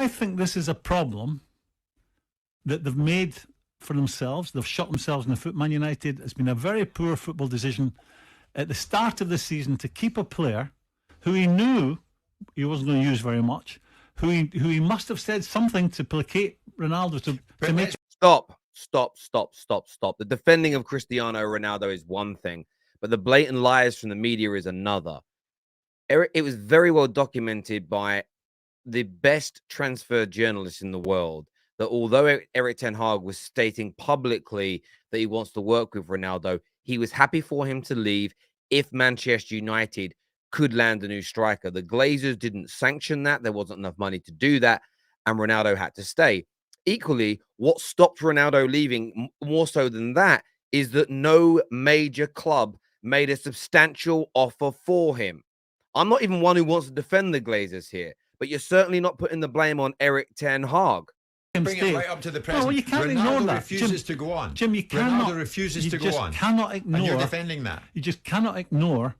I think this is a problem that they've made for themselves. They've shot themselves in the foot. Man United, it's been a very poor football decision at the start of the season to keep a player who he knew he wasn't going to use very much, who he must have said something to placate Ronaldo to make. Stop. The defending of Cristiano Ronaldo is one thing, but the blatant lies from the media is another. Eric, it was very well documented by the best transfer journalists in the world that although Erik ten Hag was stating publicly that he wants to work with Ronaldo, he was happy for him to leave if Manchester United could land a new striker. The Glazers didn't sanction that. There wasn't enough money to do that, and Ronaldo had to stay. Equally, what stopped Ronaldo leaving more so than that is that no major club made a substantial offer for him. I'm not even one who wants to defend the Glazers here, but you're certainly not putting the blame on Erik ten Hag. Bring it right up to the present. No, you can't ignore that. Refuses to go on. Jim, you cannot. Ronaldo refuses to go on. You cannot ignore. And you're defending that. You just cannot ignore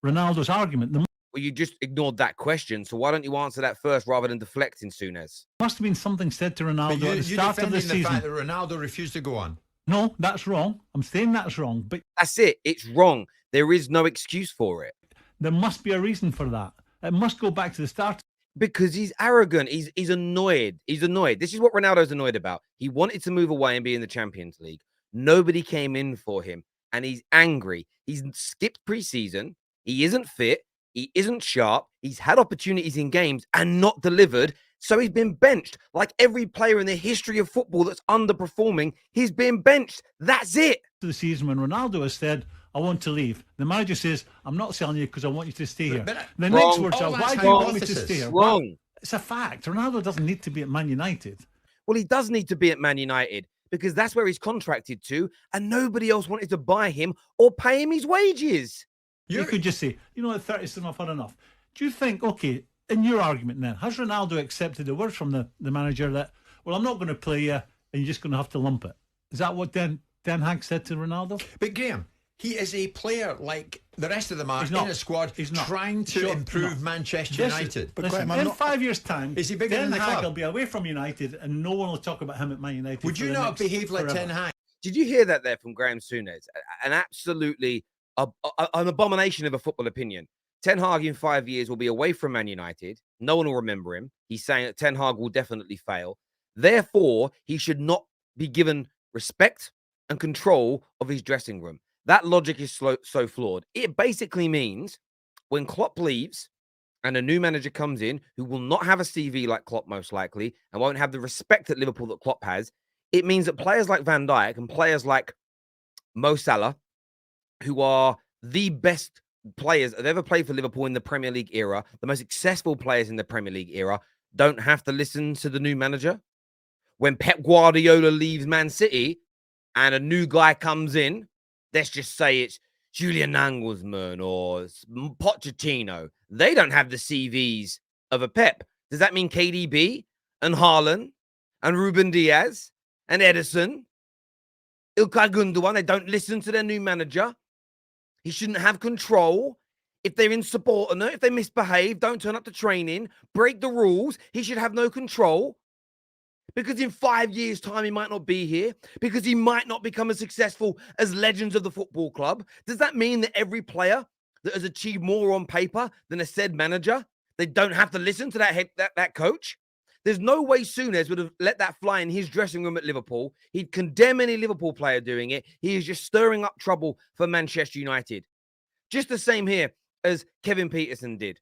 Ronaldo's argument. Well, you just ignored that question, so why don't you answer that first rather than deflecting, Souness? Must have been something said to Ronaldo at the start of the season. The fact that Ronaldo refused to go on. No, that's wrong. I'm saying that's wrong. But that's it. It's wrong. There is no excuse for it. There must be a reason for that. It must go back to the start. Because he's arrogant. He's annoyed. He's annoyed. This is what Ronaldo's annoyed about. He wanted to move away and be in the Champions League. Nobody came in for him. And he's angry. He's skipped preseason. He isn't fit. He isn't sharp. He's had opportunities in games and not delivered. So he's been benched. Like every player in the history of football that's underperforming, he's been benched. That's it. The season when Ronaldo has said, I want to leave. The manager says, I'm not selling you because I want you to stay here. The next words are, why do you want me to stay here? Wrong. Well, it's a fact. Ronaldo doesn't need to be at Man United. Well, he does need to be at Man United because that's where he's contracted to, and nobody else wanted to buy him or pay him his wages. You could just say, you know, at 30 enough or enough. Do you think, okay, in your argument then, has Ronaldo accepted the word from the manager that, well, I'm not going to play you and you're just going to have to lump it? Is that what Ten Hag said to Ronaldo? But Graham, he is a player like the rest of them are in a squad trying to improve Manchester United. But listen, in 5 years' time, is he bigger than the club? Will be away from United and no one will talk about him at Man United. Would you not behave like Ten Hag? Did you hear that there from Graham Souness? An absolutely an abomination of a football opinion. Ten Hag in 5 years will be away from Man United. No one will remember him. He's saying that Ten Hag will definitely fail. Therefore, he should not be given respect and control of his dressing room. That logic is so flawed. It basically means when Klopp leaves and a new manager comes in who will not have a CV like Klopp most likely and won't have the respect at Liverpool that Klopp has, it means that players like Van Dijk and players like Mo Salah, who are the best players that have ever played for Liverpool in the Premier League era, the most successful players in the Premier League era, don't have to listen to the new manager. When Pep Guardiola leaves Man City and a new guy comes in, let's just say it's Julian Nagelsmann or Pochettino, they don't have the CVs of a Pep. Does that mean KDB and Haaland and Ruben Diaz and Ederson, Ilkay Gundogan, they don't listen to their new manager? He shouldn't have control. If they're insubordinate, if they misbehave, don't turn up to training, break the rules, he should have no control. Because in 5 years' time, he might not be here. Because he might not become as successful as legends of the football club. Does that mean that every player that has achieved more on paper than a said manager, they don't have to listen to that coach? There's no way Souness would have let that fly in his dressing room at Liverpool. He'd condemn any Liverpool player doing it. He is just stirring up trouble for Manchester United. Just the same here as Kevin Peterson did.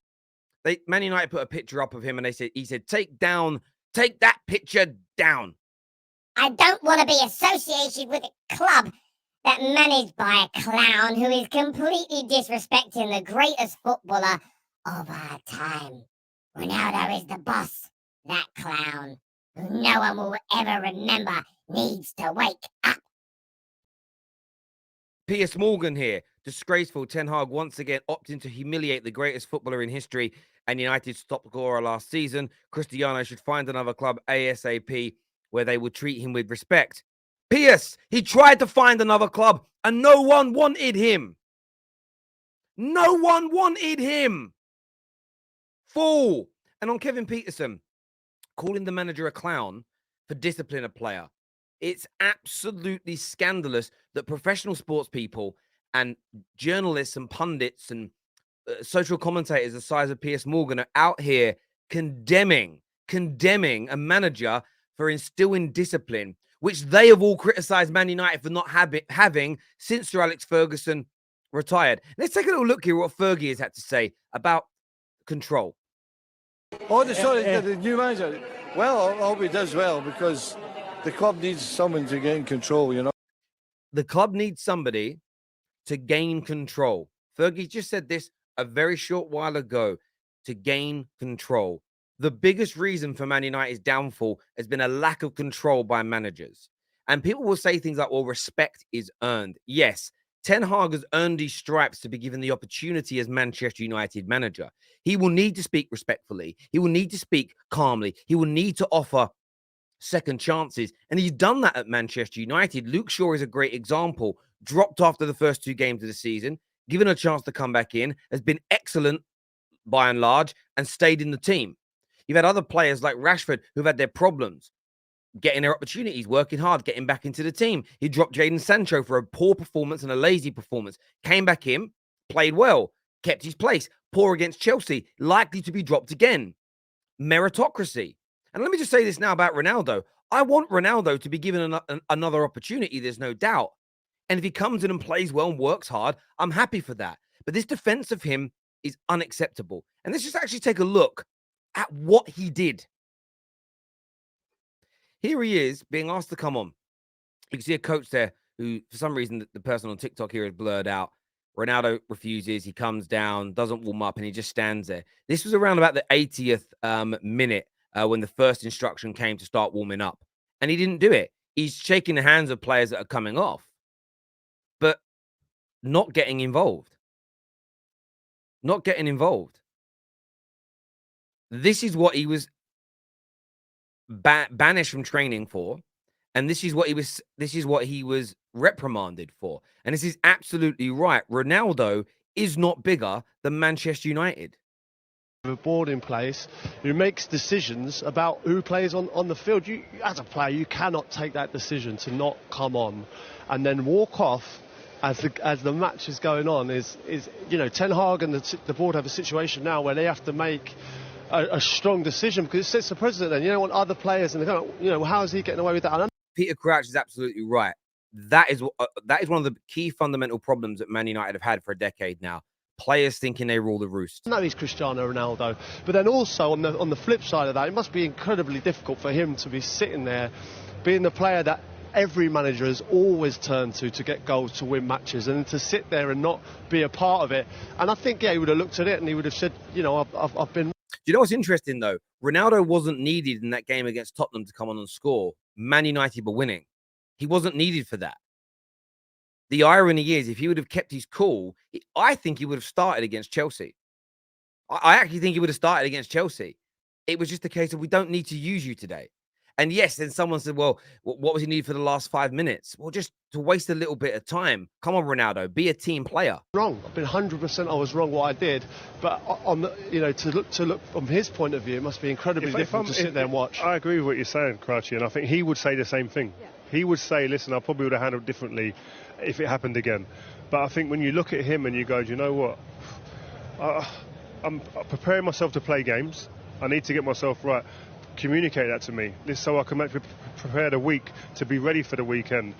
Man United put a picture up of him and he said, take that picture down. I don't want to be associated with a club that managed by a clown who is completely disrespecting the greatest footballer of our time. Ronaldo is the boss. That clown, who no one will ever remember, needs to wake up. Piers Morgan here. Disgraceful. Ten Hag once again opting to humiliate the greatest footballer in history and United's top scorer last season. Cristiano should find another club ASAP where they would treat him with respect. Piers, he tried to find another club and no one wanted him. No one wanted him. Fool. And on Kevin Peterson, calling the manager a clown for disciplining a player. It's absolutely scandalous that professional sports people and journalists and pundits and social commentators the size of Piers Morgan are out here condemning a manager for instilling discipline, which they have all criticised Man United for not having since Sir Alex Ferguson retired. Let's take a little look here at what Fergie has had to say about control. Oh, the new manager. Well, I hope he does well, because the club needs someone to gain control, you know. The club needs somebody to gain control. Fergie just said this a very short while ago, to gain control. The biggest reason for Man United's downfall has been a lack of control by managers. And people will say things like, well, respect is earned. Yes, Ten Hag has earned his stripes to be given the opportunity as Manchester United manager. He will need to speak respectfully. He will need to speak calmly. He will need to offer second chances. And he's done that at Manchester United. Luke Shaw is a great example. Dropped after the first 2 games of the season, given a chance to come back in, has been excellent by and large, and stayed in the team. You've had other players like Rashford who've had their problems, getting their opportunities, working hard, getting back into the team. He dropped Jadon Sancho for a poor performance and a lazy performance. Came back in, played well, kept his place. Poor against Chelsea, likely to be dropped again. Meritocracy. And let me just say this now about Ronaldo. I want Ronaldo to be given another opportunity, there's no doubt. And if he comes in and plays well and works hard, I'm happy for that. But this defense of him is unacceptable. And let's just actually take a look at what he did. Here he is being asked to come on. You can see a coach there who, for some reason, the person on TikTok here is blurred out. Ronaldo refuses. He comes down, doesn't warm up, and he just stands there. This was around about the 80th minute when the first instruction came to start warming up. And he didn't do it. He's shaking the hands of players that are coming off, but not getting involved. Not getting involved. This is what he was banished from training for, and this is what he was reprimanded for. And this is absolutely right. Ronaldo is not bigger than Manchester United. A board in place who makes decisions about who plays on the field. You, as a player, you cannot take that decision to not come on and then walk off as the match is going on. Is you know, Ten Hag and the board have a situation now where they have to make a strong decision, because it sets the precedent. And you don't want other players, and they go, you know, how is he getting away with that? Peter Crouch is absolutely right. That is one of the key fundamental problems that Man United have had for a decade now. Players thinking they rule the roost. I know he's Cristiano Ronaldo, but then also on the flip side of that, it must be incredibly difficult for him to be sitting there, being the player that every manager has always turned to get goals, to win matches, and to sit there and not be a part of it. And I think, yeah, he would have looked at it and he would have said, you know, I've been... Do you know what's interesting, though? Ronaldo wasn't needed in that game against Tottenham to come on and score. Man United were winning. He wasn't needed for that. The irony is, if he would have kept his cool, I think he would have started against Chelsea. I actually think he would have started against Chelsea. It was just a case of, we don't need to use you today. And yes, then someone said, well, what was he needed for the last 5 minutes? Well, just to waste a little bit of time. Come on, Ronaldo, be a team player. Wrong. I've been 100% I was wrong what I did. But on the, you know, to look from his point of view, it must be incredibly difficult to sit there and watch. I agree with what you're saying, Crouchy, and I think he would say the same thing. Yeah. He would say, listen, I probably would have handled differently if it happened again. But I think when you look at him and you go, do you know what? I'm preparing myself to play games. I need to get myself right. Communicate that to me, this so I can prepare the week to be ready for the weekend.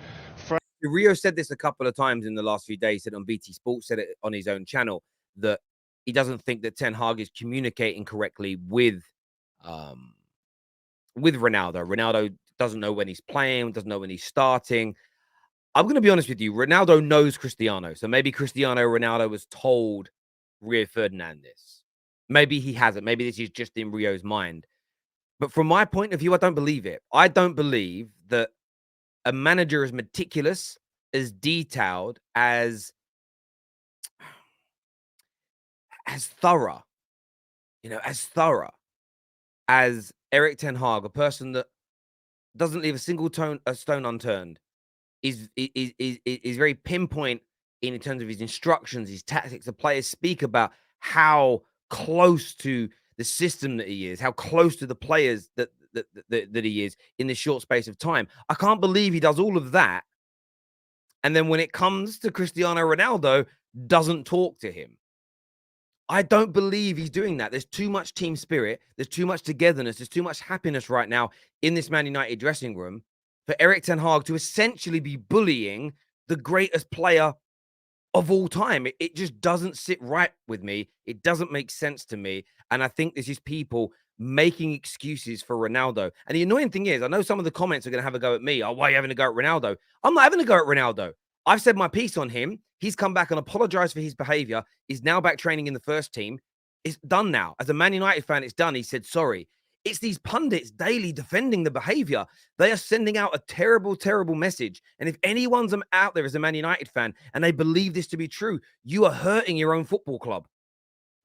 Rio said this a couple of times in the last few days. Said on BT Sports, said it on his own channel, that he doesn't think that Ten Hag is communicating correctly with Ronaldo. Ronaldo doesn't know when he's playing, doesn't know when he's starting. I'm going to be honest with you. Ronaldo knows Cristiano, so maybe Cristiano Ronaldo was told Rio Ferdinand this. Maybe he hasn't. Maybe this is just in Rio's mind. But from my point of view, I don't believe it. I don't believe that a manager as meticulous, as detailed, as thorough, as Erik Ten Hag, a person that doesn't leave a single stone unturned, is very pinpoint in terms of his instructions, his tactics. The players speak about how close to the system that he is, how close to the players that that he is in this short space of time. I can't believe he does all of that. And then when it comes to Cristiano Ronaldo, doesn't talk to him. I don't believe he's doing that. There's too much team spirit. There's too much togetherness. There's too much happiness right now in this Man United dressing room for Erik ten Hag to essentially be bullying the greatest player of all time. It just doesn't sit right with me. It doesn't make sense to me. And I think this is people making excuses for Ronaldo. And the annoying thing is, I know some of the comments are going to have a go at me. Oh, why are you having a go at Ronaldo? I'm not having a go at Ronaldo. I've said my piece on him. He's come back and apologized for his behavior. He's now back training in the first team. It's done now. As a Man United fan, it's done. He said sorry. It's these pundits daily defending the behavior. They are sending out a terrible, terrible message. And if anyone's out there as a Man United fan and they believe this to be true, you are hurting your own football club.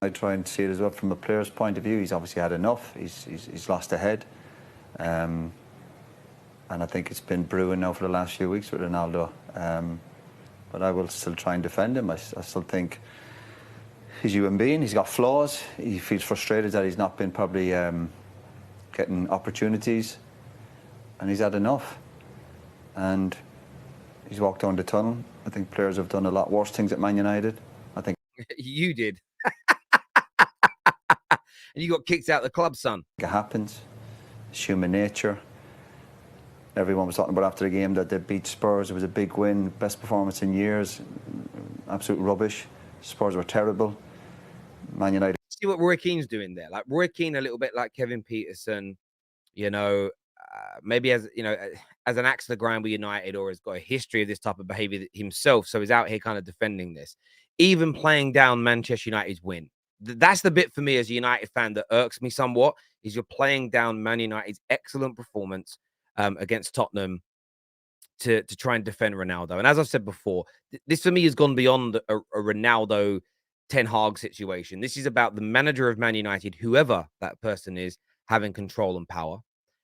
I try and see it as well from a player's point of view. He's obviously had enough. He's lost a head. And I think it's been brewing now for the last few weeks with Ronaldo. But I will still try and defend him. I still think he's a human being. He's got flaws. He feels frustrated that he's not been probably getting opportunities. And he's had enough. And he's walked down the tunnel. I think players have done a lot worse things at Man United. I think you did. And you got kicked out of the club, son. It happens. It's human nature. Everyone was talking about after the game that they beat Spurs. It was a big win, best performance in years. Absolute rubbish. Spurs were terrible. Man United. See what Roy Keane's doing there. Like Roy Keane, a little bit like Kevin Peterson, you know, maybe as an axe to the grind with United, or has got a history of this type of behavior himself. So he's out here kind of defending this, even playing down Manchester United's win. That's the bit for me as a United fan that irks me somewhat, is you're playing down Man United's excellent performance against Tottenham to try and defend Ronaldo. And as I've said before, this for me has gone beyond a Ronaldo Ten Hag situation. This is about the manager of Man United, whoever that person is, having control and power.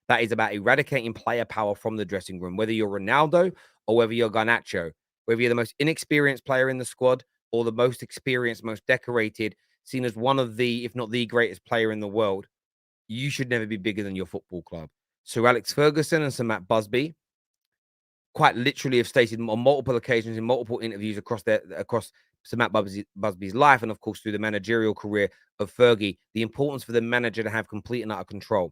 That is about eradicating player power from the dressing room, whether you're Ronaldo or whether you're Garnacho, whether you're the most inexperienced player in the squad or the most experienced, most decorated, seen as one of the, if not the greatest player in the world. You should never be bigger than your football club. Sir Alex Ferguson and Sir Matt Busby quite literally have stated on multiple occasions in multiple interviews across Sir Matt Busby's life, and of course through the managerial career of Fergie, the importance for the manager to have complete and utter control.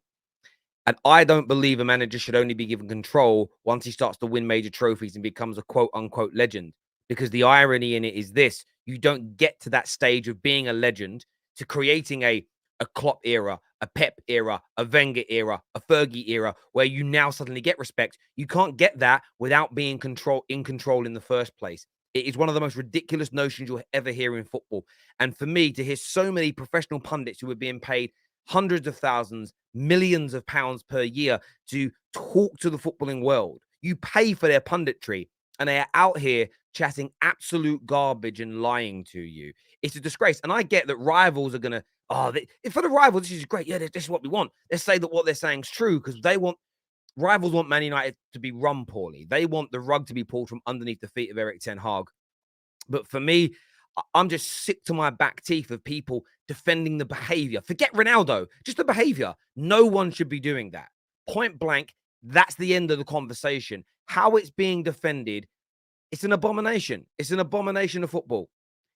And I don't believe a manager should only be given control once he starts to win major trophies and becomes a quote-unquote legend. Because the irony in it is this: you don't get to that stage of being a legend, to creating a Klopp era, a Pep era, a Wenger era, a Fergie era, where you now suddenly get respect. You can't get that without being in control in the first place. It is one of the most ridiculous notions you'll ever hear in football. And for me to hear so many professional pundits who are being paid hundreds of thousands, millions of pounds per year to talk to the footballing world, you pay for their punditry, and they are out here chatting absolute garbage and lying to you. It's a disgrace. And I get that rivals are going to, for the rivals, this is great. Yeah, this is what we want. Let's say that what they're saying is true, because rivals want Man United to be run poorly. They want the rug to be pulled from underneath the feet of Erik ten Hag. But for me, I'm just sick to my back teeth of people defending the behavior. Forget Ronaldo, just the behavior. No one should be doing that. Point blank, that's the end of the conversation. How it's being defended, it's an abomination. It's an abomination of football.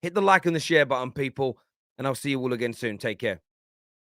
Hit the like and the share button, people, and I'll see you all again soon. Take care.